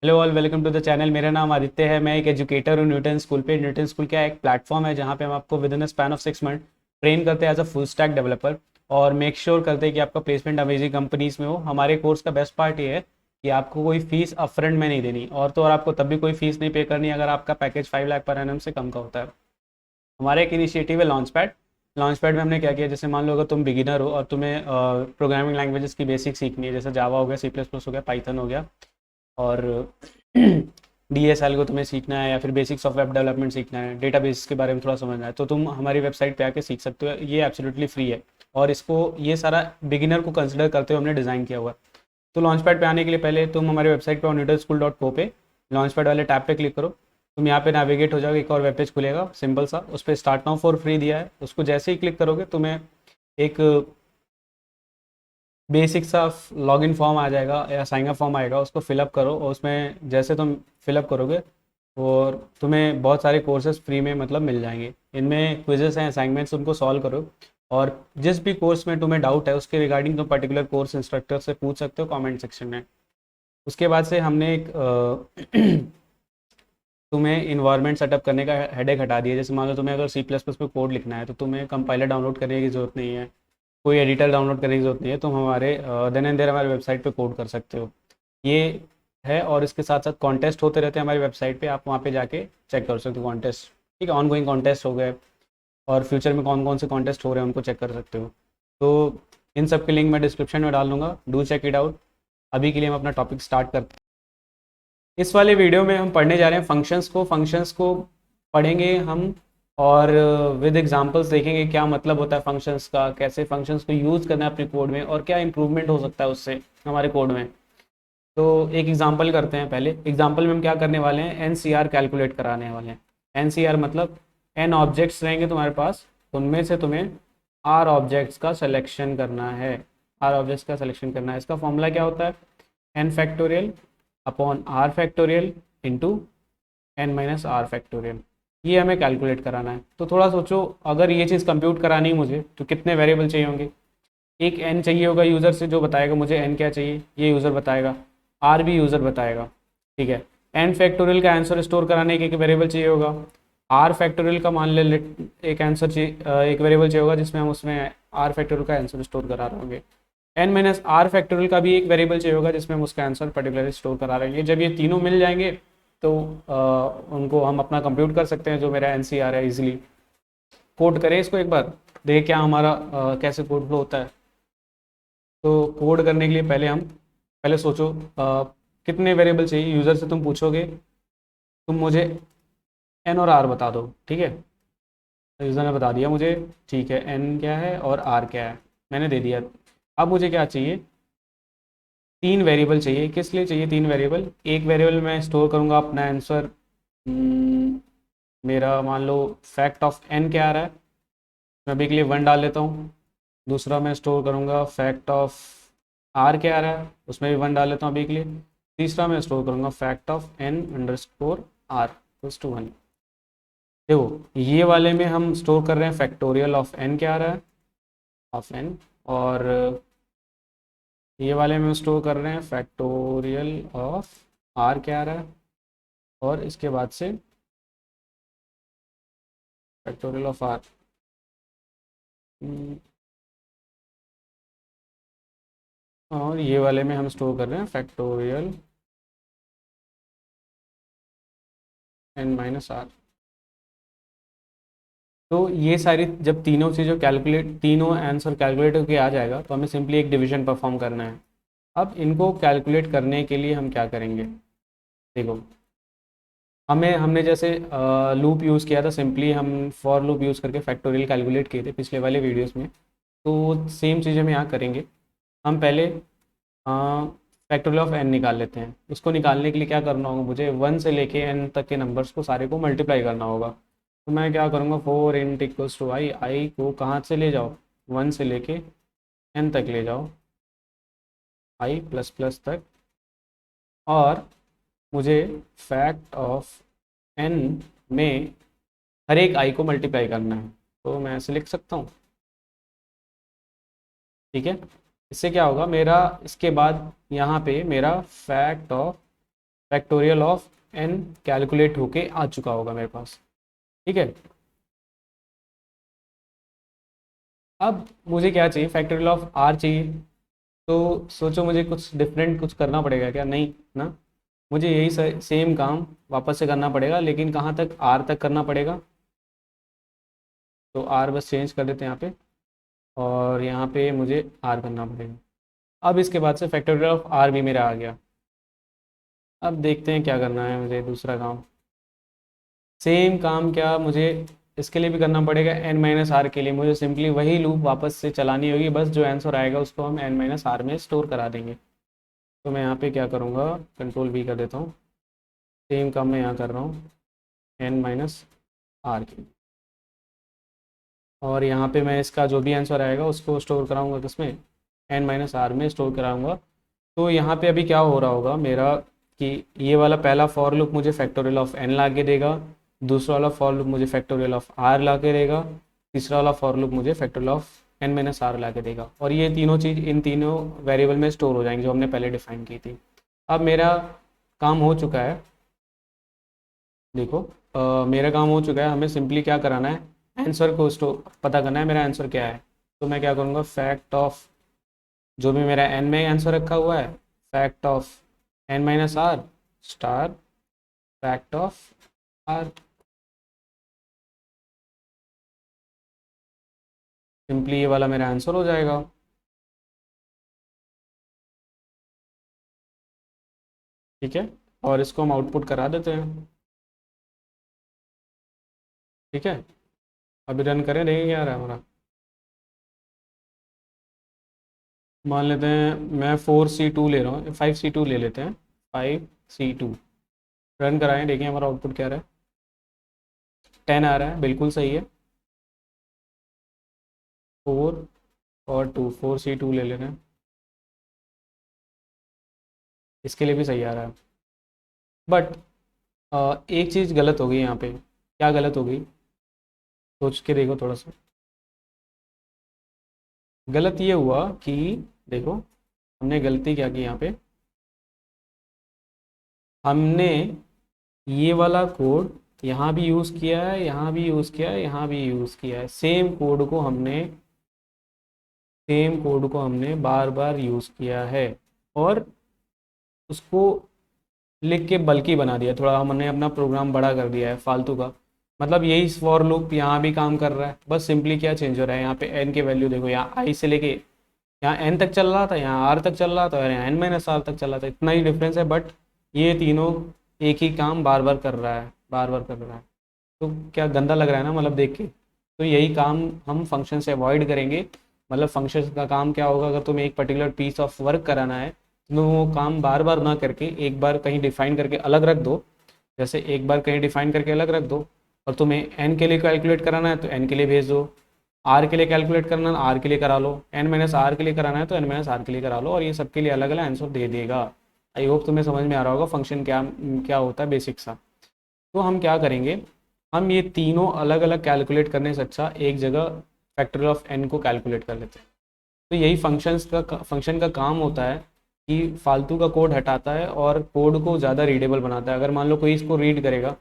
Hello all, welcome to the channel. मेरा नाम आदित्य है। मैं एक एजुकेटर हूँ न्यूटन स्कूल पे। न्यूटन स्कूल क्या एक प्लेटफॉर्म है जहाँ पे हम आपको within a span of 6 month train करते हैं as a full stack developer और मेक श्योर करते हैं कि आपका प्लेसमेंट अमेजिंग कंपनीज में हो। हमारे कोर्स का बेस्ट पार्ट ये है कि आपको कोई फीस अपफ्रंट में नहीं देनी, और तो और आपको तब भी कोई फीस नहीं पे करनी अगर आपका पैकेज 5 लाख पर एनम से कम का होता है। हमारा एक इनिशिएटिव है लॉन्च पैड। लॉन्च पैड में हमने क्या किया, जैसे मान लो अगर तुम बिगिनर हो और तुम्हें प्रोग्रामिंग लैंग्वेजेस की बेसिक सीखनी है, जैसे जावा हो गया, सी प्लस प्लस हो गया, पाइथन हो गया, और डीएसएल को तुम्हें सीखना है या फिर बेसिक्स ऑफ वेब डेवलपमेंट सीखना है, डेटाबेस के बारे में थोड़ा समझना है, तो तुम हमारी वेबसाइट पे आके सीख सकते हो। ये एब्सोल्युटली फ्री है और इसको ये सारा बिगिनर को कंसिडर करते हुए हमने डिज़ाइन किया हुआ है। तो लॉन्च पैड पे आने के लिए पहले तुम हमारी वेबसाइट पे onutelschool.co पे लॉन्च पैड वाले टैब पे क्लिक करो। तुम यहाँ पे नेविगेट हो जाओगे, एक और वेब पेज खुलेगा सिंपल सा, उस पर स्टार्ट नाउ फॉर फ्री दिया है। उसको जैसे ही क्लिक करोगे तुम्हें एक बेसिक सा लॉगिन फॉर्म आ जाएगा या साइन अप फॉर्म आएगा, उसको फिलअप करो और उसमें जैसे तुम फिलअप करोगे और तुम्हें बहुत सारे कोर्सेज फ्री में मतलब मिल जाएंगे। इनमें क्विजेस हैं, असाइनमेंट्स, उनको सॉल्व करो और जिस भी कोर्स में तुम्हें डाउट है उसके रिगार्डिंग तुम पर्टिकुलर कोर्स इंस्ट्रक्टर से पूछ सकते हो कमेंट सेक्शन में। उसके बाद से हमने एक तुम्हें इन्वायरमेंट सेटअप करने का हेडेक हटा दिया। जैसे मान लो तुम्हें अगर सी प्लस प्लस पे कोड लिखना है तो तुम्हें कंपाइलर डाउनलोड करने की ज़रूरत नहीं है, कोई एडिटर डाउनलोड करने की ज़रूरत नहीं है। तुम हमारे देन एंड देयर हमारी वेबसाइट पे कोड कर सकते हो। ये है, और इसके साथ साथ कॉन्टेस्ट होते रहते हैं हमारी वेबसाइट पे, आप वहाँ पे जाके चेक कर सकते हो कॉन्टेस्ट। ठीक है, ऑन गोइंग कॉन्टेस्ट हो गए और फ्यूचर में कौन कौन से कॉन्टेस्ट हो रहे हैं उनको चेक कर सकते हो। तो इन सब के लिंक मैं डिस्क्रिप्शन में डाल दूँगा, डू चेक इट आउट। अभी के लिए हम अपना टॉपिक स्टार्ट करते हैं। इस वाले वीडियो में हम पढ़ने जा रहे हैं फंक्शंस को पढ़ेंगे हम, और विद एग्जांपल्स देखेंगे क्या मतलब होता है फंक्शंस का, कैसे फंक्शंस को यूज़ करना है अपने कोड में और क्या इंप्रूवमेंट हो सकता है उससे हमारे कोड में। तो एक एग्जांपल करते हैं। पहले एग्जांपल में हम क्या करने वाले हैं, एन कैलकुलेट कराने वाले हैं। एन मतलब एन ऑब्जेक्ट्स रहेंगे तुम्हारे पास, उनमें से तुम्हें आर ऑब्जेक्ट्स का सिलेक्शन करना है। आर ऑब्जेक्ट्स का सिलेक्शन करना है, इसका फॉर्मूला क्या होता है, N factorial upon R factorial into N minus R factorial. ये हमें कैलकुलेट कराना है। तो थोड़ा सोचो, अगर ये चीज़ कंप्यूट करानी है मुझे तो कितने वेरिएबल चाहिए होंगे। एक एन चाहिए होगा यूज़र से जो बताएगा मुझे एन क्या चाहिए, ये यूज़र बताएगा, आर भी यूज़र बताएगा। ठीक है, एन फैक्टोरियल का आंसर स्टोर कराने के एक वेरिएबल चाहिए होगा। आर फैक्टोरियल का मान ले एक आंसर चाहिए, एक वेरिएबल चाहिए होगा जिसमें हम उसमें आर फैक्टोरियल का आंसर स्टोर करा रहे होंगे। एन माइनस आर फैक्टोरियल का भी एक वेरिएबल चाहिए होगा जिसमें हम उसका आंसर पर्टिकुलरली स्टोर करा रहे हैं। जब ये तीनों मिल जाएंगे तो उनको हम अपना कंप्यूट कर सकते हैं। जो मेरा एन सी आर है, इजीली कोड करें इसको एक बार, देखें क्या हमारा कैसे कोड फ्लो होता है। तो कोड करने के लिए पहले सोचो कितने वेरिएबल चाहिए। यूज़र से तुम पूछोगे, तुम मुझे एन और आर बता दो। ठीक है, तो यूज़र ने बता दिया मुझे, ठीक है, एन क्या है और आर क्या है, मैंने दे दिया। अब मुझे क्या चाहिए, तीन वेरिएबल चाहिए। किस लिए चाहिए तीन वेरिएबल, एक वेरिएबल मैं स्टोर करूँगा अपना आंसर, मेरा मान लो फैक्ट ऑफ एन क्या आ रहा है, मैं अभी के लिए 1 डाल लेता हूँ। दूसरा मैं स्टोर करूँगा फैक्ट ऑफ आर क्या आ रहा है, उसमें भी 1 डाल लेता हूँ अभी के लिए। तीसरा मैं स्टोर करूँगा fact of N underscore R equals to 1। देखो ये वाले में हम स्टोर कर रहे हैं फैक्टोरियल ऑफ एन क्या आ रहा है, ऑफ एन, और ये वाले में स्टोर कर रहे हैं फैक्टोरियल ऑफ आर क्या आ रहा है, और इसके बाद से फैक्टोरियल ऑफ आर। और ये वाले में हम स्टोर कर रहे हैं फैक्टोरियल एन माइनस आर। तो ये सारी जब तीनों चीज़ों कैलकुलेट, तीनों आंसर कैलकुलेट होकर आ जाएगा तो हमें सिंपली एक डिवीजन परफॉर्म करना है। अब इनको कैलकुलेट करने के लिए हम क्या करेंगे, देखो हमने जैसे लूप यूज़ किया था, सिंपली हम फॉर लूप यूज़ करके फैक्टोरियल कैलकुलेट किए थे पिछले वाले वीडियोस में। तो सेम चीज़ हम यहाँ करेंगे। हम पहले फैक्टोरियल ऑफ एन निकाल लेते हैं। उसको निकालने के लिए क्या करना होगा, मुझे 1 से लेके एन तक के नंबर्स को सारे को मल्टीप्लाई करना होगा। तो मैं क्या करूँगा, 4 इंट इक्वल्स टू आई, आई को कहाँ से ले जाओ, 1 से लेके एन तक ले जाओ, आई प्लस प्लस तक, और मुझे फैक्ट ऑफ एन में हर एक आई को मल्टीप्लाई करना है। तो मैं ऐसे लिख सकता हूँ। ठीक है, इससे क्या होगा मेरा, इसके बाद यहाँ पे मेरा fact of factorial of N calculate होके आ चुका होगा मेरे पास। ठीक है, अब मुझे क्या चाहिए, फैक्टोरियल ऑफ आर चाहिए। तो सोचो मुझे कुछ डिफरेंट कुछ करना पड़ेगा क्या, नहीं ना, मुझे यही सेम काम वापस से करना पड़ेगा, लेकिन कहाँ तक, आर तक करना पड़ेगा। तो आर बस चेंज कर देते हैं यहाँ पे, और यहाँ पे मुझे आर करना पड़ेगा। अब इसके बाद से फैक्टोरियल ऑफ आर भी मेरा आ गया। अब देखते हैं क्या करना है मुझे दूसरा काम। सेम काम क्या मुझे इसके लिए भी करना पड़ेगा, एन माइनस आर के लिए मुझे सिंपली वही लूप वापस से चलानी होगी, बस जो आंसर आएगा उसको हम एन माइनस आर में स्टोर करा देंगे। तो मैं यहाँ पे क्या करूँगा, कंट्रोल वी कर देता हूँ, सेम काम मैं यहाँ कर रहा हूँ एन माइनस आर के, और यहाँ पे मैं इसका जो भी आंसर आएगा उसको स्टोर कराऊंगा किसमें, एन माइनस आर में स्टोर कराऊंगा। तो यहाँ पे अभी क्या हो रहा होगा मेरा, कि ये वाला पहला फॉर लूप मुझे फैक्टोरियल ऑफ एन ला के देगा, दूसरा वाला फॉर लूप मुझे फैक्टोरियल ऑफ आर ला के देगा, तीसरा वाला फॉर लूप मुझे factorial of N minus R ला के देगा, और ये तीनों चीज़ इन तीनों वेरिएबल में स्टोर हो जाएंगे जो हमने पहले डिफाइन की थी। अब मेरा काम हो चुका है, देखो मेरा काम हो चुका है, हमें सिंपली क्या कराना है, आंसर को स्टोर पता करना है मेरा आंसर क्या है। तो मैं क्या करूँगा, फैक्ट ऑफ जो भी मेरा एन में आंसर रखा हुआ है, fact of N minus R star fact of R, simply ये वाला मेरा आंसर हो जाएगा। ठीक है, और इसको हम आउटपुट करा देते हैं। ठीक है, अभी रन करें, देखिए क्या आ रहा है हमारा। मान लेते हैं मैं 4C2 ले रहा हूँ, 5C2 ले लेते हैं, 5C2 रन कराएं, देखिए हमारा आउटपुट क्या आ रहा है, 10 आ रहा है, बिल्कुल सही है। 4 और 2, 4C2 ले लेना है, इसके लिए भी सही आ रहा है। बट एक चीज़ गलत हो गई यहाँ पे, क्या गलत हो गई, सोच के देखो थोड़ा सा। गलत ये हुआ कि देखो हमने गलती क्या की यहाँ पे, हमने ये वाला कोड यहाँ भी यूज़ किया है, यहाँ भी यूज़ किया है, यहाँ भी यूज़ किया है, सेम कोड को हमने बार बार यूज़ किया है, और उसको लिख के बल्कि बना दिया, थोड़ा हमने अपना प्रोग्राम बड़ा कर दिया है फालतू का। मतलब यही फॉर लूप यहाँ भी काम कर रहा है, बस सिंपली क्या चेंज हो रहा है, यहाँ पे एन की वैल्यू देखो, यहाँ आई से लेके यहाँ एन तक चल रहा था, यहाँ आर तक चल रहा था, और यहाँ एन माइनस आर तक चल रहा था, इतना ही डिफरेंस है। बट ये तीनों एक ही काम बार बार कर रहा है, बार बार कर रहा है। तो क्या गंदा लग रहा है ना, मतलब देख के। तो यही काम हम फंक्शन से अवॉइड करेंगे। मतलब फंक्शन का काम क्या होगा, अगर तुम्हें एक पर्टिकुलर पीस ऑफ वर्क कराना है तो वो काम बार बार ना करके एक बार कहीं डिफाइन करके अलग रख दो, जैसे एक बार कहीं डिफाइन करके अलग रख दो, और तुम्हें एन के लिए कैलकुलेट कराना है तो एन के लिए भेज दो, आर के लिए कैलकुलेट करना है आर के लिए करा लो, एन माइनस आर के लिए कराना है तो एन माइनस आर के लिए करा लो, और ये सबके लिए अलग अलग आंसर दे देगा। आई होप तुम्हें समझ में आ रहा होगा फंक्शन क्या क्या होता है बेसिक सा। तो हम क्या करेंगे, हम ये तीनों अलग अलग कैलकुलेट करने से अच्छा एक जगह फैक्टोरियल ऑफ एन को कैलकुलेट कर लेते हैं। तो यही फंक्शन का काम होता है कि फालतू का कोड हटाता है और कोड को ज़्यादा रीडेबल बनाता है। अगर मान लो कोई इसको रीड करेगा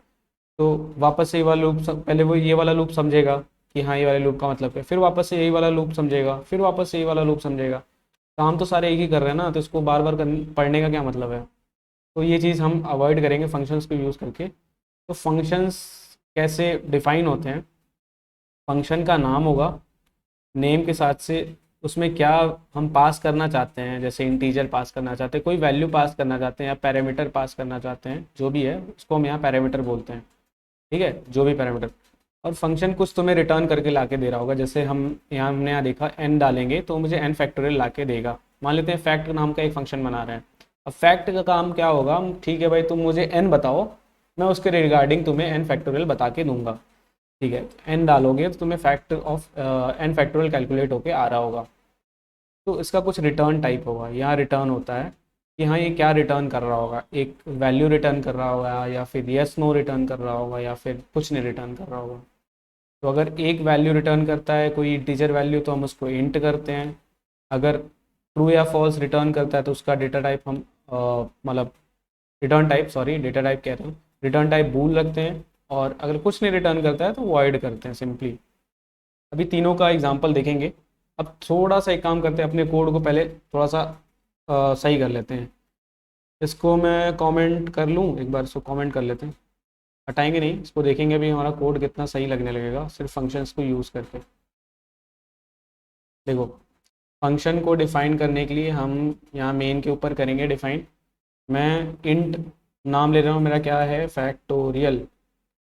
तो वापस से ये वाला लूप पहले वो ये वाला लूप समझेगा कि हाँ ये वाले लूप का मतलब है, फिर वापस से यही वाला लूप समझेगा, फिर वापस से यही वाला लूप समझेगा। काम तो सारे एक ही कर रहे हैं ना, तो इसको बार बार पढ़ने का क्या मतलब है। तो ये चीज़ हम अवॉइड करेंगे फंक्शंस को यूज़ करके। तो फंक्शंस कैसे डिफाइन होते हैं, फंक्शन का नाम होगा, नेम के साथ से उसमें क्या हम पास करना चाहते हैं, जैसे इंटीजर पास करना चाहते हैं, कोई वैल्यू पास करना चाहते हैं, या पैरामीटर पास करना चाहते हैं, जो भी है उसको हम यहाँ पैरामीटर बोलते हैं। ठीक है, जो भी पैरामीटर। और फंक्शन कुछ तुम्हें रिटर्न करके ला के दे रहा होगा, जैसे हमने यहाँ देखा एन डालेंगे तो मुझे एन फैक्टोरियल ला के देगा। मान लेते हैं फैक्ट नाम का एक फंक्शन बना रहे हैं। अब फैक्ट का काम क्या होगा, ठीक है भाई तुम मुझे एन बताओ, मैं उसके रिगार्डिंग तुम्हें एन फैक्टोरियल बता के दूंगा। ठीक है, एन डालोगे तो तुम्हें fact of N factorial calculate होके आ रहा होगा। तो इसका कुछ रिटर्न टाइप होगा, यहाँ रिटर्न होता है कि हाँ ये क्या रिटर्न कर रहा होगा, एक वैल्यू रिटर्न कर रहा होगा, या फिर यस नो रिटर्न कर रहा होगा, या फिर कुछ नहीं रिटर्न कर रहा होगा। तो अगर एक वैल्यू रिटर्न करता है कोई इंटीजर वैल्यू तो हम उसको इंट करते हैं। अगर ट्रू या फॉल्स रिटर्न करता है तो उसका डेटा टाइप हम मतलब return type, sorry data type कह रहा हूँ, रिटर्न टाइप बूल रखते हैं, और अगर कुछ नहीं रिटर्न करता है तो वॉइड करते हैं सिंपली। अभी तीनों का एग्जांपल देखेंगे। अब थोड़ा सा एक काम करते हैं, अपने कोड को पहले थोड़ा सा सही कर लेते हैं। इसको मैं कमेंट कर लूँ एक बार, इसको कमेंट कर लेते हैं, हटाएंगे नहीं, इसको देखेंगे अभी हमारा कोड कितना सही लगने लगेगा सिर्फ फंक्शंस को यूज़ करके। देखो, फंक्शन को डिफ़ाइन करने के लिए हम यहाँ मेन के ऊपर करेंगे डिफ़ाइन। मैं इंट नाम ले रहा हूँ, मेरा क्या है, फैक्टोरियल।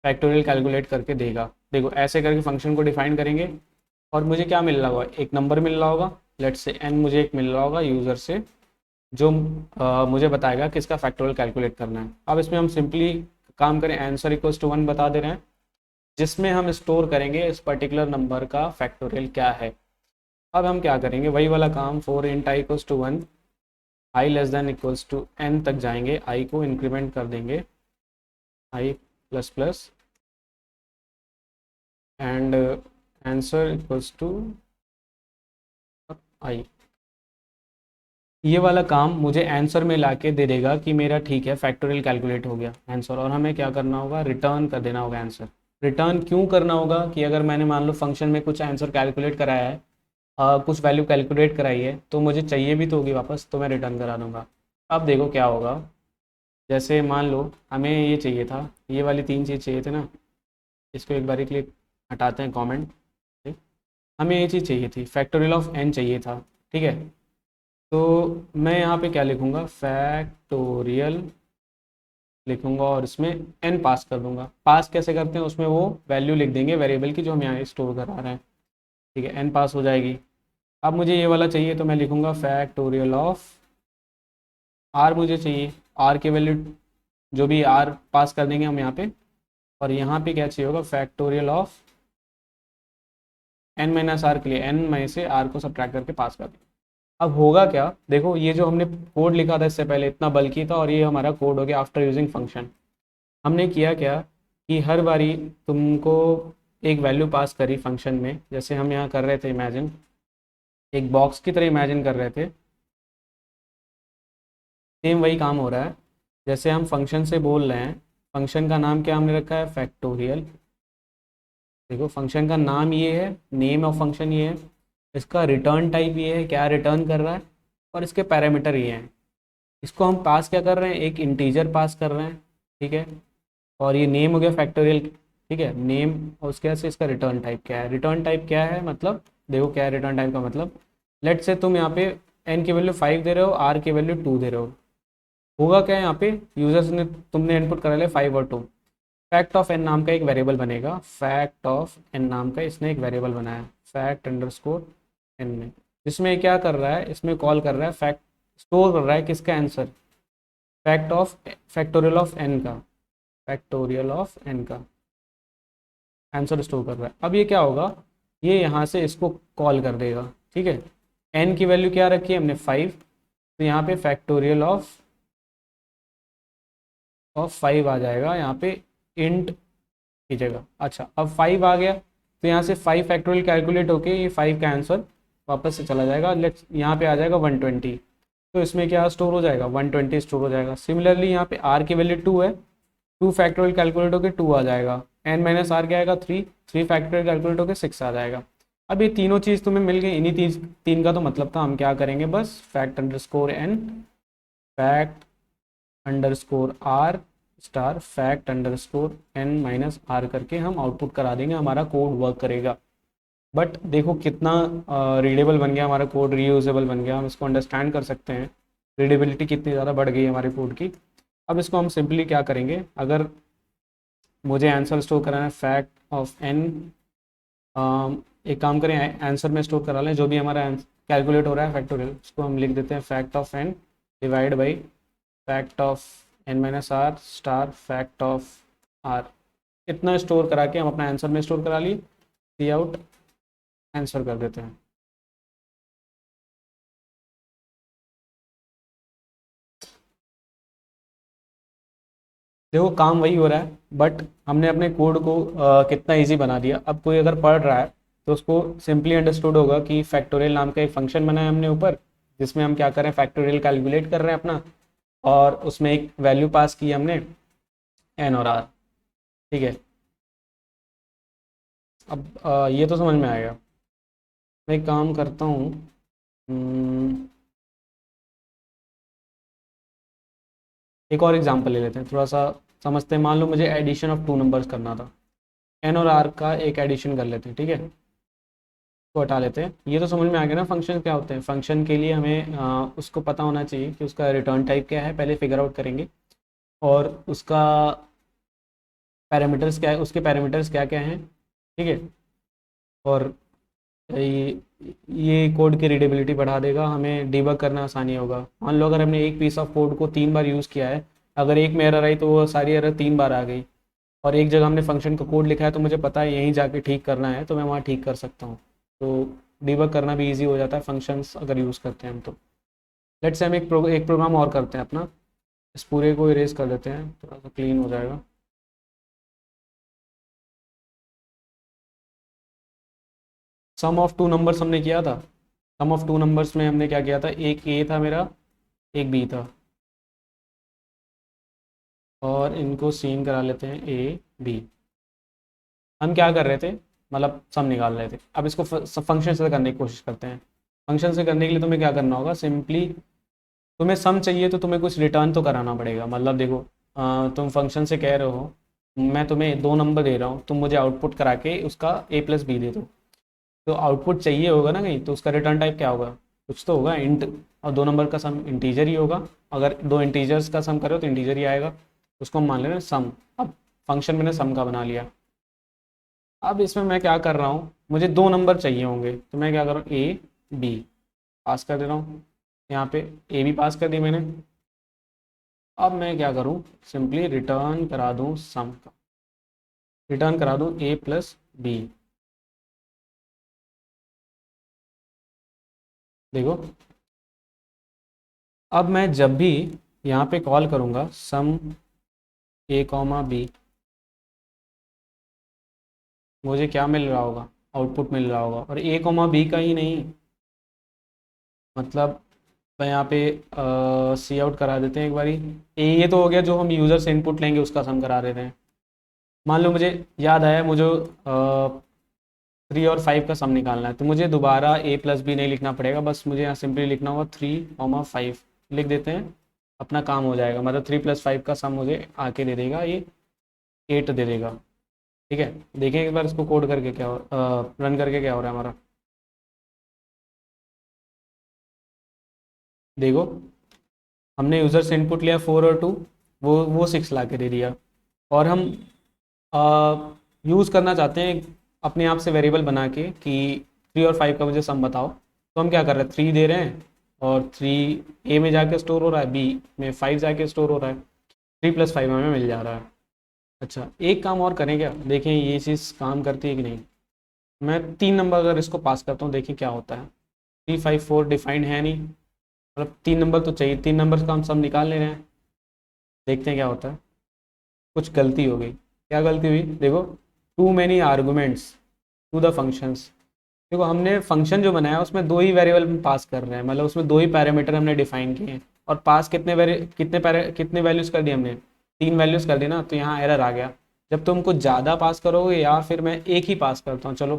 फैक्टोरियल कैलकुलेट करके देगा। देखो ऐसे करके फंक्शन को डिफ़ाइन करेंगे, और मुझे क्या मिल रहा होगा, एक नंबर मिल रहा होगा, लेट्स से एन मुझे एक मिल रहा होगा यूज़र से, जो मुझे बताएगा कि इसका फैक्टोरियल कैलकुलेट करना है। अब इसमें हम सिंपली काम करें, आंसर इक्वल्स टू 1 बता दे रहे हैं, जिसमें हम स्टोर करेंगे इस पर्टिकुलर नंबर का फैक्टोरियल क्या है। अब हम क्या करेंगे, वही वाला काम, for int I equals to 1, I less than equals to N तक जाएंगे, आई को इंक्रीमेंट कर देंगे I plus plus, and answer equals to I. ये वाला काम मुझे आंसर में लाके दे देगा कि मेरा ठीक है फैक्टोरियल कैलकुलेट हो गया आंसर, और हमें क्या करना होगा, रिटर्न कर देना होगा आंसर। रिटर्न क्यों करना होगा कि अगर मैंने मान लो फंक्शन में कुछ आंसर कैलकुलेट कराया है, कुछ वैल्यू कैलकुलेट कराई है, तो मुझे चाहिए भी तो होगी वापस, तो मैं रिटर्न करा दूंगा। अब देखो क्या होगा, जैसे मान लो हमें ये चाहिए था, ये वाली तीन चीज़ चाहिए थे ना, इसको एक बारी के लिए हटाते हैं कॉमेंट। हमें ये चीज़ चाहिए थी, फैक्टोरियल ऑफ एन चाहिए था, ठीक है। तो मैं यहाँ पे क्या लिखूँगा, फैक्टोरियल लिखूँगा, और इसमें एन पास कर दूँगा। पास कैसे करते हैं, उसमें वो वैल्यू लिख देंगे वेरिएबल की जो हम यहाँ स्टोर करा रहे हैं, ठीक है, एन पास हो जाएगी। अब मुझे ये वाला चाहिए, तो मैं लिखूँगा फैक्टोरियल ऑफ आर, मुझे चाहिए आर की वैल्यू, जो भी आर पास कर देंगे हम यहाँ पे, और यहाँ पे क्या चाहिए होगा, factorial of N minus R के लिए एन में से आर को सब्ट्रैक्ट करके पास कर देंगे। अब होगा क्या, देखो ये जो हमने कोड लिखा था इससे पहले इतना बल्कि था, और ये हमारा कोड हो गया आफ्टर यूजिंग फंक्शन। हमने किया क्या कि हर बारी तुमको एक वैल्यू पास करी फंक्शन में, जैसे हम यहाँ कर रहे थे इमेजिन, एक बॉक्स की तरह इमेजिन कर रहे थे, सेम वही काम हो रहा है। जैसे हम फंक्शन से बोल रहे हैं, फंक्शन का नाम क्या हमने रखा है, फैक्टोरियल। देखो फंक्शन का नाम ये है, नेम ऑफ फंक्शन ये है, इसका रिटर्न टाइप ये है, क्या रिटर्न कर रहा है, और इसके पैरामीटर ये हैं। इसको हम पास क्या कर रहे हैं, एक इंटीजर पास कर रहे हैं, ठीक है। और ये नेम हो गया फैक्टोरियल, ठीक है, नेम, और उसके बाद से इसका रिटर्न टाइप क्या है। रिटर्न टाइप क्या है मतलब, देखो क्या है रिटर्न टाइप का मतलब, लेट से तुम यहाँ पे एन की वैल्यू 5 दे रहे हो, आर की वैल्यू 2 दे रहे हो, होगा क्या यहाँ पे, यूजर्स ने, तुमने इनपुट करा लिया 5 और 2, फैक्ट ऑफ एन नाम का एक वेरिएबल बनेगा, फैक्ट ऑफ एन नाम का इसने एक वेरिएबल बनाया, फैक्ट अंडरस्कोर एन में, जिसमें क्या कर रहा है, इसमें कॉल कर रहा है फैक्ट, स्टोर कर रहा है किसका answer, fact of factorial of N का, फैक्टोरियल ऑफ एन का आंसर स्टोर कर रहा है। अब ये क्या होगा, ये यहाँ से इसको कॉल कर देगा, ठीक है। एन की वैल्यू क्या रखी है हमने 5, तो यहाँ पे फैक्टोरियल ऑफ 5 आ जाएगा यहाँ पे, इंट की जगह। अच्छा अब 5 आ गया, तो यहाँ से 5 फैक्टोरियल कैलकुलेट होके ये 5 का आंसर वापस से चला जाएगा, लेट्स यहाँ पे आ जाएगा 120, तो इसमें क्या स्टोर हो जाएगा, 120 स्टोर हो जाएगा। सिमिलरली यहाँ पे आर की वैल्यू 2 है, 2 फैक्टोरियल कैलकुलेट होकर 2 आ जाएगा, एन माइनस आर क्या आएगा 3, 3 फैक्टोरियल कैलकुलेट होकर 6 आ जाएगा। अब ये तीनों चीज़ तुम्हें मिल गई, इन्हीं तीन का तो मतलब था, हम क्या करेंगे बस fact underscore N, fact underscore R star, fact underscore N minus R करके हम आउटपुट करा देंगे, हमारा कोड वर्क करेगा। बट देखो कितना रीडेबल बन गया हमारा कोड, रीयूजेबल बन गया, हम इसको अंडरस्टैंड कर सकते हैं, रीडेबिलिटी कितनी ज़्यादा बढ़ गई है हमारे कोड की। अब इसको हम सिंपली क्या करेंगे, अगर मुझे आंसर स्टोर कराना है फैक्ट ऑफ एन, एक काम करें आंसर में स्टोर करा लें जो भी हमारा कैलकुलेट हो रहा है फैक्टोरियल, उसको हम लिख देते हैं fact of N divide by fact of N minus R star fact of R. इतना स्टोर करा के हम अपना आंसर में स्टोर करा लिए, सी आउट आंसर कर देते हैं। देखो काम वही हो रहा है, बट हमने अपने कोड को कितना इजी बना दिया। अब कोई अगर पढ़ रहा है तो उसको सिंपली अंडरस्टूड होगा कि फैक्टोरियल नाम का एक फंक्शन बनाया हमने ऊपर, जिसमें हम क्या कर रहे हैं, फैक्टोरियल कैलकुलेट कर रहे हैं अपना, और उसमें एक वैल्यू पास की हमने एन और आर। ठीक है, अब ये तो समझ में आएगा। मैं एक काम करता हूँ, एक और एग्जांपल ले लेते हैं, थोड़ा सा समझते हैं। मान लो मुझे एडिशन ऑफ टू नंबर्स करना था, एन और आर का एक एडिशन कर लेते हैं। ठीक है, तो हटा लेते हैं। ये तो समझ में आ गया ना फंक्शन क्या होते हैं। फंक्शन के लिए हमें उसको पता होना चाहिए कि उसका रिटर्न टाइप क्या है, पहले फिगर आउट करेंगे। और उसका पैरामीटर्स क्या है, उसके पैरामीटर्स क्या क्या हैं। ठीक है, और ये कोड की रीडेबिलिटी बढ़ा देगा, हमें डिबग करना आसानी होगा। मान लो अगर हमने एक पीस ऑफ कोड को 3 बार यूज़ किया है, अगर एक में एरर आई तो वो सारी एरर 3 बार आ गई। और एक जगह हमने फंक्शन का कोड लिखा है तो मुझे पता है यहीं जाके ठीक करना है, तो मैं वहाँ ठीक कर सकता हूँ। तो डिबग करना भी इजी हो जाता है फंक्शंस अगर यूज़ करते हैं हम तो। लेट्स से हम एक प्रोग्राम और करते हैं अपना। इस पूरे को इरेज कर देते हैं, थोड़ा सा क्लीन हो जाएगा। सम ऑफ टू नंबर्स हमने किया था। सम ऑफ टू नंबर्स में हमने क्या किया था, एक ए था मेरा, एक बी था। और इनको सीन करा लेते हैं ए बी। हम क्या कर रहे थे, मतलब सम निकाल रहे थे। अब इसको फंक्शन से करने की कोशिश करते हैं। फंक्शन से करने के लिए तुम्हें क्या करना होगा, सिंपली तुम्हें सम चाहिए तो तुम्हें कुछ रिटर्न तो कराना पड़ेगा। मतलब देखो, तुम फंक्शन से कह रहे हो मैं तुम्हें 2 नंबर दे रहा हूँ, तुम मुझे आउटपुट करा के उसका ए प्लस बी दे दो। तो आउटपुट चाहिए होगा ना कहीं, तो उसका रिटर्न टाइप क्या होगा, कुछ तो होगा, इंट। और 2 नंबर का सम इंटीजर ही होगा। अगर दो इंटीजर्स का सम करो तो इंटीजर ही आएगा। उसको हम मान ले रहे हैं सम। अब फंक्शन मैंने सम का बना लिया। अब इसमें मैं क्या कर रहा हूँ, मुझे 2 नंबर चाहिए होंगे, तो मैं क्या कर रहा हूँ, ए बी पास कर दे रहा हूँ। यहाँ पे ए बी पास कर दी मैंने। अब मैं क्या करूँ, सिंपली रिटर्न करा दूँ सम का, रिटर्न करा दूँ ए प्लस बी। देखो, अब मैं जब भी यहाँ पे कॉल करूँगा सम ए कॉमा बी, मुझे क्या मिल रहा होगा, आउटपुट मिल रहा होगा। और ए कॉमा बी का ही नहीं, मतलब मैं यहाँ पे सी आउट करा देते हैं एक बारी। ये तो हो गया जो हम यूज़र से इनपुट लेंगे उसका सम करा देते हैं। मान लो मुझे याद आया, मुझे 3 और 5 का सम निकालना है, तो मुझे दोबारा ए प्लस बी नहीं लिखना पड़ेगा, बस मुझे यहाँ सिंपली लिखना होगा 3 कॉमा 5 लिख देते हैं, अपना काम हो जाएगा। मतलब 3 + 5 का सम मुझे आके दे देगा, ये 8 दे देगा। ठीक है, देखें एक बार इसको कोड करके क्या हो, रन करके क्या हो रहा है हमारा। देखो, हमने यूज़र से इनपुट लिया 4 और 2, वो 6 ला के दे दिया। और हम यूज़ करना चाहते हैं अपने आप से वेरिएबल बना के कि 3 और 5 का मुझे सम बताओ। तो हम क्या कर रहे हैं, 3 दे रहे हैं, और 3 ए में जाके स्टोर हो रहा है, बी में 5 जाके स्टोर हो रहा है। 3 + 5 हमें मिल जा रहा है। अच्छा, एक काम और करें क्या, देखें ये चीज़ काम करती है कि नहीं। मैं 3 नंबर अगर इसको पास करता हूँ, देखिए क्या होता है। 3 5 4 डिफाइंड है नहीं, मतलब 3 नंबर तो चाहिए, 3 नंबर का हम सब निकाल ले रहे हैं। देखते हैं क्या होता है। कुछ गलती हो गई, क्या गलती हुई देखो, too many arguments to the functions. देखो, हमने फंक्शन जो बनाया उसमें 2 ही वेरिएबल पास कर रहे हैं, मतलब उसमें 2 ही पैरामीटर हमने डिफाइन किए हैं। और पास कितने वैल्यूज़ कर दिए हमने, 3 वैल्यूज़ कर दी ना, तो यहाँ एरर आ गया। जब तुम कुछ ज़्यादा पास करोगे, या फिर मैं एक ही पास करता हूँ, चलो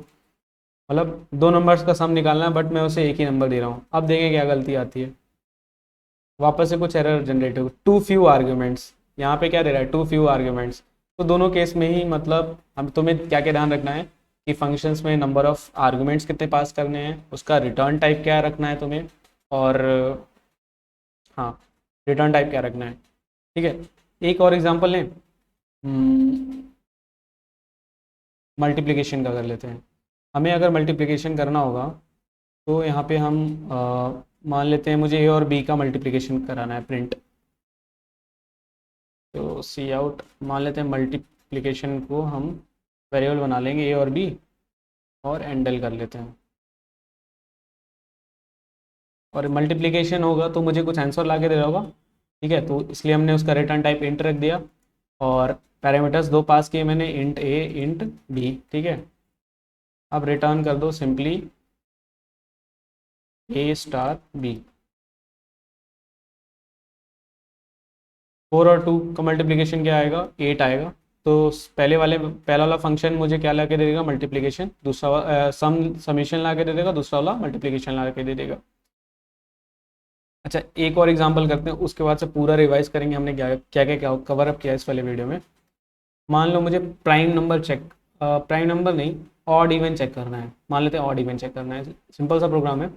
मतलब 2 नंबर्स का सम निकालना है, बट मैं उसे एक ही नंबर दे रहा हूँ। अब देखें क्या गलती आती है, वापस से कुछ एरर जनरेट हो, टू फ्यू आर्ग्यूमेंट्स। यहाँ पे क्या दे रहा है, टू फ्यू आर्ग्यूमेंट्स। तो दोनों केस में ही मतलब हम तुम्हें क्या क्या ध्यान रखना है कि फंक्शंस में नंबर ऑफ आर्ग्यूमेंट्स कितने पास करने हैं, उसका रिटर्न टाइप क्या रखना है तुम्हें। और हाँ, रिटर्न टाइप क्या रखना है। ठीक है, एक और एग्जांपल लें, मल्टीप्लिकेशन का कर लेते हैं। हमें अगर मल्टीप्लिकेशन करना होगा, तो यहाँ पे हम मान लेते हैं मुझे ए और बी का मल्टीप्लिकेशन कराना है, प्रिंट। तो सी आउट मान लेते हैं, मल्टीप्लिकेशन को हम वेरिएबल बना लेंगे ए और बी, और एंडल कर लेते हैं। और मल्टीप्लिकेशन होगा तो मुझे कुछ आंसर ला के दे रहा होगा। ठीक है, तो इसलिए हमने उसका रिटर्न टाइप इंट रख दिया। और पैरामीटर्स 2 पास किए मैंने, इंट ए इंट बी। ठीक है, अब रिटर्न कर दो सिंपली ए स्टार बी। 4 और 2 का मल्टीप्लिकेशन क्या आएगा, 8 आएगा। तो पहला वाला फंक्शन मुझे क्या ला के दे देगा, मल्टीप्लिकेशन। दूसरा समीशन ला के दे देगा, दूसरा वाला मल्टीप्लिकेशन ला के दे देगा। अच्छा, एक और एग्जांपल करते हैं, उसके बाद से पूरा रिवाइज करेंगे हमने क्या क्या क्या कवर अप किया इस वाले वीडियो में। मान लो मुझे प्राइम नंबर नहीं, ऑड इवन चेक करना है। मान लेते हैं ऑड इवन चेक करना है, सिंपल सा प्रोग्राम है।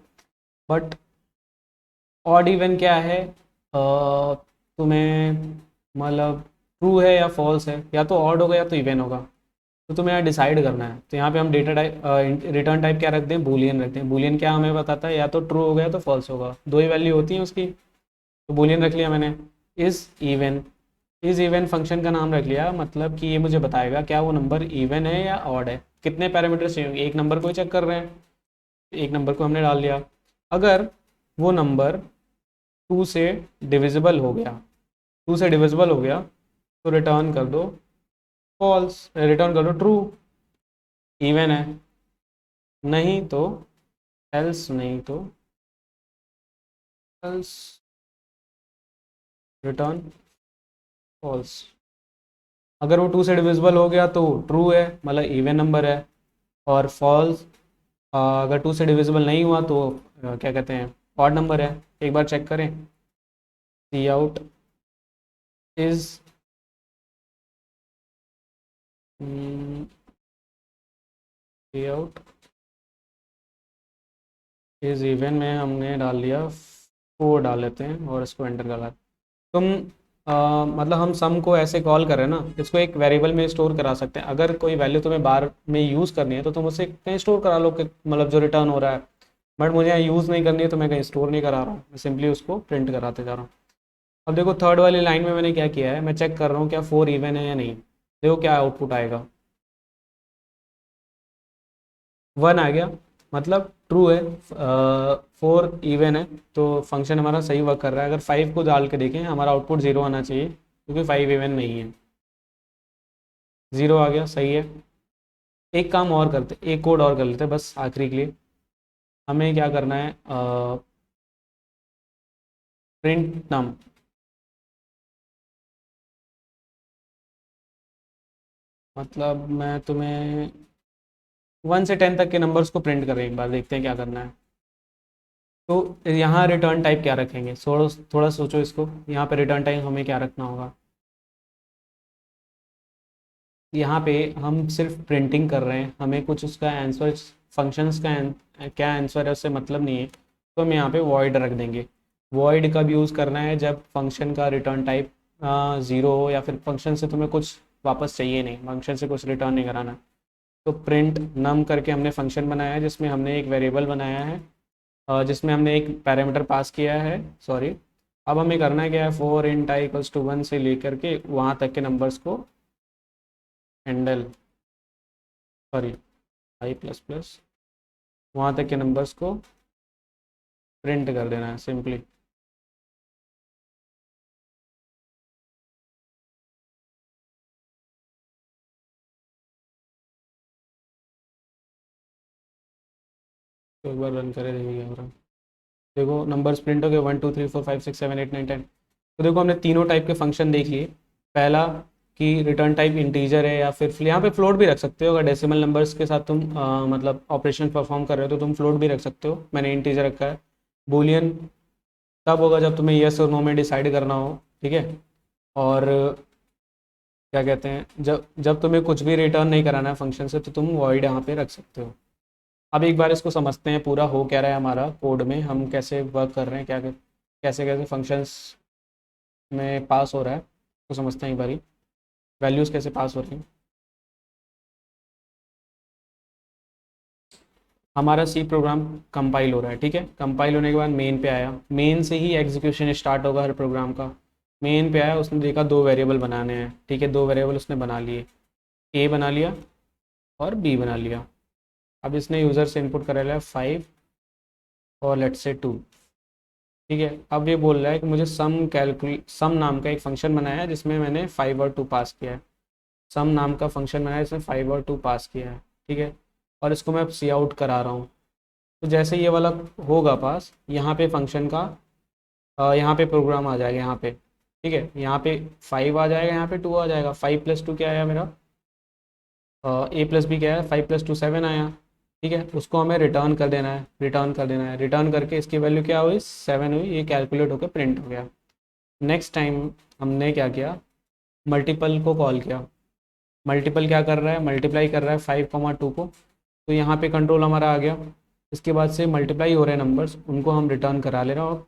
बट ऑड इवन क्या है, तुम्हें मतलब ट्रू है या फॉल्स है, या तो ऑड होगा या तो इवन होगा, तो तुम्हें यहाँ डिसाइड करना है। तो यहाँ पे हम डेटा टाइप रिटर्न टाइप क्या रखते हैं, बूलियन रखते हैं। बूलियन क्या हमें बताता है, या तो ट्रू होगा या तो फॉल्स होगा, दो ही वैल्यू होती है उसकी। तो बूलियन रख लिया मैंने। Is even is even function का नाम रख लिया, मतलब कि ये मुझे बताएगा क्या वो नंबर इवन है या ऑड है। कितने पैरामीटर्स चाहिए, एक नंबर को ही चेक कर रहे हैं, एक नंबर को हमने डाल दिया। अगर वो नंबर 2 से डिविजिबल हो गया, 2 से डिविजिबल हो गया तो रिटर्न कर दो फॉल्स, रिटर्न कर दो ट्रू, इवन है। नहीं तो एल्स, नहीं तो एल्स रिटर्न फॉल्स। अगर वो 2 से डिविजिबल हो गया तो ट्रू है, मतलब इवन नंबर है। और फॉल्स, अगर 2 से डिविजिबल नहीं हुआ तो क्या कहते हैं, ऑड नंबर है। एक बार चेक करें, C out is C out is even में हमने डाल दिया 4 डाल लेते हैं और इसको एंटर करा। तुम मतलब हम सम को ऐसे कॉल कर रहे हैं ना, इसको एक वेरिएबल में स्टोर करा सकते हैं। अगर कोई वैल्यू तुम्हें बार में यूज़ करनी है तो तुम उसे कहीं स्टोर करा लो, कि मतलब जो रिटर्न हो रहा है। बट मुझे यहाँ यूज़ नहीं करनी है तो मैं कहीं स्टोर नहीं करा रहा हूँ, मैं सिंपली उसको प्रिंट कराते जा रहा हूँ। अब देखो थर्ड वाली लाइन में मैंने क्या किया है, मैं चेक कर रहा हूँ क्या 4 इवन है या नहीं। देखो क्या आउटपुट आएगा, 1 आ गया, मतलब ट्रू है। 4 इवन है तो फंक्शन हमारा सही वर्क कर रहा है। अगर 5 को डाल के देखें, हमारा आउटपुट 0 आना चाहिए, क्योंकि 5 इवन नहीं है। 0 आ गया, सही है। एक काम और करते, एक कोड और कर लेते हैं बस आखिरी के लिए। हमें क्या करना है, प्रिंट नम। मतलब मैं तुम्हें 1 से 10 तक के नंबर्स को प्रिंट करें, एक बार देखते हैं क्या करना है। तो यहाँ रिटर्न टाइप क्या रखेंगे, थोड़ा थोड़ा सोचो इसको। यहाँ पे रिटर्न टाइप हमें क्या रखना होगा। यहाँ पे हम सिर्फ प्रिंटिंग कर रहे हैं, हमें कुछ उसका आंसर, फंक्शंस का क्या आंसर है उससे मतलब नहीं है। तो हम यहाँ पे वॉइड रख देंगे। वॉइड कब यूज़ करना है, जब फंक्शन का रिटर्न टाइप 0 हो, या फिर फंक्शन से तुम्हें कुछ वापस चाहिए नहीं, फंक्शन से कुछ रिटर्न नहीं कराना। तो प्रिंट नम करके हमने फंक्शन बनाया है, जिसमें हमने एक वेरिएबल बनाया है, जिसमें हमने एक पैरामीटर पास किया है, सॉरी। अब हमें करना है क्या है, 4 int i = 1 से लेकर के वहाँ तक के नंबर्स को हैंडल, सॉरी i++ वहाँ तक के नंबर्स को प्रिंट कर देना है सिंपली। तो एक बार रन करे देखिए क्या। देखो नंबर्स प्रिंट हो गए, 1 2 3 4 5 6 7 8 9 10। तो देखो हमने तीनों टाइप के फंक्शन देख लिए। पहला कि रिटर्न टाइप इंटीजर है, या फिर यहाँ पे फ्लोट भी रख सकते हो। अगर डेसिमल नंबर्स के साथ तुम मतलब ऑपरेशन परफॉर्म कर रहे हो तो तुम फ्लोट भी रख सकते हो, मैंने इंटीजर रखा है। बूलियन तब होगा जब तुम्हें येस और नो में डिसाइड करना हो, ठीक है। और क्या कहते हैं, जब जब तुम्हें कुछ भी रिटर्न नहीं कराना है फंक्शन से, तो तुम वॉइड यहाँ पे रख सकते हो। अब एक बार इसको समझते हैं पूरा हो क्या रहा है हमारा कोड में, हम कैसे वर्क कर रहे हैं, क्या कैसे कैसे फंक्शंस में पास हो रहा है, तो समझते हैं एक बारी वैल्यूज़ कैसे पास हो रही हैं। हमारा सी प्रोग्राम कंपाइल हो रहा है, ठीक है। कंपाइल होने के बाद मेन पे आया, मेन से ही एग्जीक्यूशन स्टार्ट होगा हर प्रोग्राम का। मेन पे आया, उसने देखा 2 वेरिएबल बनाने हैं, ठीक है। 2 वेरिएबल उसने बना लिए, ए बना लिया और बी बना लिया। अब इसने यूज़र से इनपुट करा लिया 5 और लेट्स से 2, ठीक है। अब ये बोल रहा है कि मुझे सम नाम का एक फंक्शन बनाया है, जिसमें मैंने 5 और 2 पास किया है। सम नाम का फंक्शन बनाया है, जिसमें 5 और 2 पास किया है, ठीक है। और इसको मैं सी आउट करा रहा हूँ। तो जैसे ये वाला होगा पास, यहाँ पे फंक्शन का यहाँ पे प्रोग्राम आ जाएगा यहाँ पे। ठीक है, यहाँ पे 5 आ जाएगा, यहाँ पे 2 आ जाएगा। 5 + 2 क्या आया मेरा, a + b क्या है, 5 + 2 7 आया। ठीक है, उसको हमें रिटर्न कर देना है, रिटर्न कर देना है। रिटर्न करके इसकी वैल्यू क्या हुई, 7 हुई, ये कैलकुलेट होकर प्रिंट हो गया। नेक्स्ट टाइम हमने क्या किया, मल्टीपल को कॉल किया। मल्टीपल क्या कर रहा है, मल्टीप्लाई कर रहा है 5, 2 को, तो यहाँ पे कंट्रोल हमारा आ गया। इसके बाद से मल्टीप्लाई हो रहे हैं नंबर्स, उनको हम रिटर्न करा ले रहे हैं और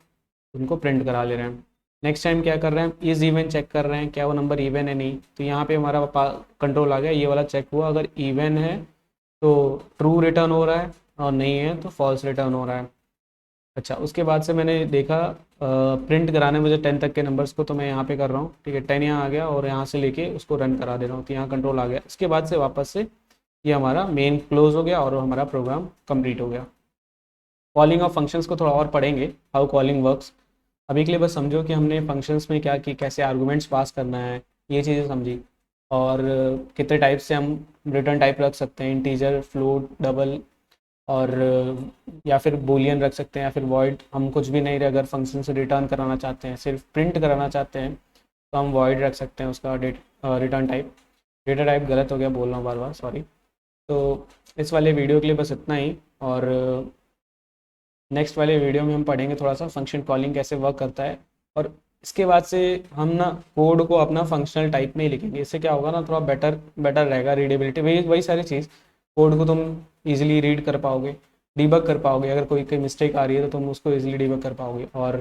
उनको प्रिंट करा ले रहे हैं। नेक्स्ट टाइम क्या कर रहे हैं, इज इवन चेक कर रहे हैं, क्या वो नंबर इवन है नहीं, तो यहाँ पे हमारा कंट्रोल आ गया, ये वाला चेक हुआ, अगर इवन है तो ट्रू रिटर्न हो रहा है, और नहीं है तो फॉल्स रिटर्न हो रहा है। अच्छा, उसके बाद से मैंने देखा प्रिंट कराने मुझे 10 तक के नंबर्स को, तो मैं यहाँ पे कर रहा हूँ। ठीक है, 10 यहाँ आ गया और यहाँ से लेके उसको रन करा दे रहा हूँ, तो यहाँ कंट्रोल आ गया। इसके बाद से वापस से ये हमारा मेन क्लोज हो गया और हमारा प्रोग्राम कंप्लीट हो गया। कॉलिंग ऑफ फंक्शंस को थोड़ा और पढ़ेंगे, हाउ कॉलिंग वर्क्स। अभी के लिए बस समझो कि हमने फंक्शंस में क्या की, कैसे आर्गूमेंट्स पास करना है, ये चीज़ें समझी। और कितने टाइप से हम रिटर्न टाइप रख सकते हैं, इंटीजर, फ्लोट, डबल, और या फिर बूलियन रख सकते हैं, या फिर वॉइड। हम कुछ भी नहीं, अगर फंक्शन से रिटर्न कराना चाहते हैं, सिर्फ प्रिंट कराना चाहते हैं, तो हम वॉइड रख सकते हैं उसका रिटर्न टाइप। डेटा टाइप गलत हो गया, बोल रहा हूँ बार बार, सॉरी। तो इस वाले वीडियो के लिए बस इतना ही, और नेक्स्ट वाले वीडियो में हम पढ़ेंगे थोड़ा सा फंक्शन कॉलिंग कैसे वर्क करता है। और इसके बाद से हम ना कोड को अपना फंक्शनल टाइप में ही लिखेंगे। इससे क्या होगा ना, थोड़ा बेटर बेटर रहेगा, रीडेबिलिटी, वही वही सारी चीज़। कोड को तुम इजीली रीड कर पाओगे, डीबग कर पाओगे, अगर कोई कोई मिस्टेक आ रही है तो तुम उसको इजीली डीबग कर पाओगे, और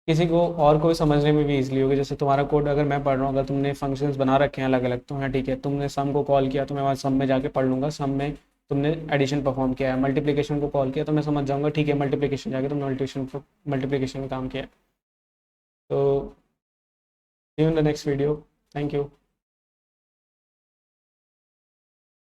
किसी को और कोई समझने में भी इजीली होगी। जैसे तुम्हारा कोड अगर मैं पढ़ रहा हूँ, अगर तुमने फंक्शंस बना रखे हैं अलग अलग, तो हाँ ठीक है, तुमने सम को कॉल किया तो मैं वहाँ सम में जाके पढ़ लूँगा, सम में तुमने एडिशन परफॉर्म किया है। मल्टीप्लिकेशन को कॉल किया तो मैं समझ जाऊँगा, ठीक है, मल्टीप्लिकेशन जाके तुमने मल्टीप्लिकेशन में काम किया है। तो see you in the next video, thank you.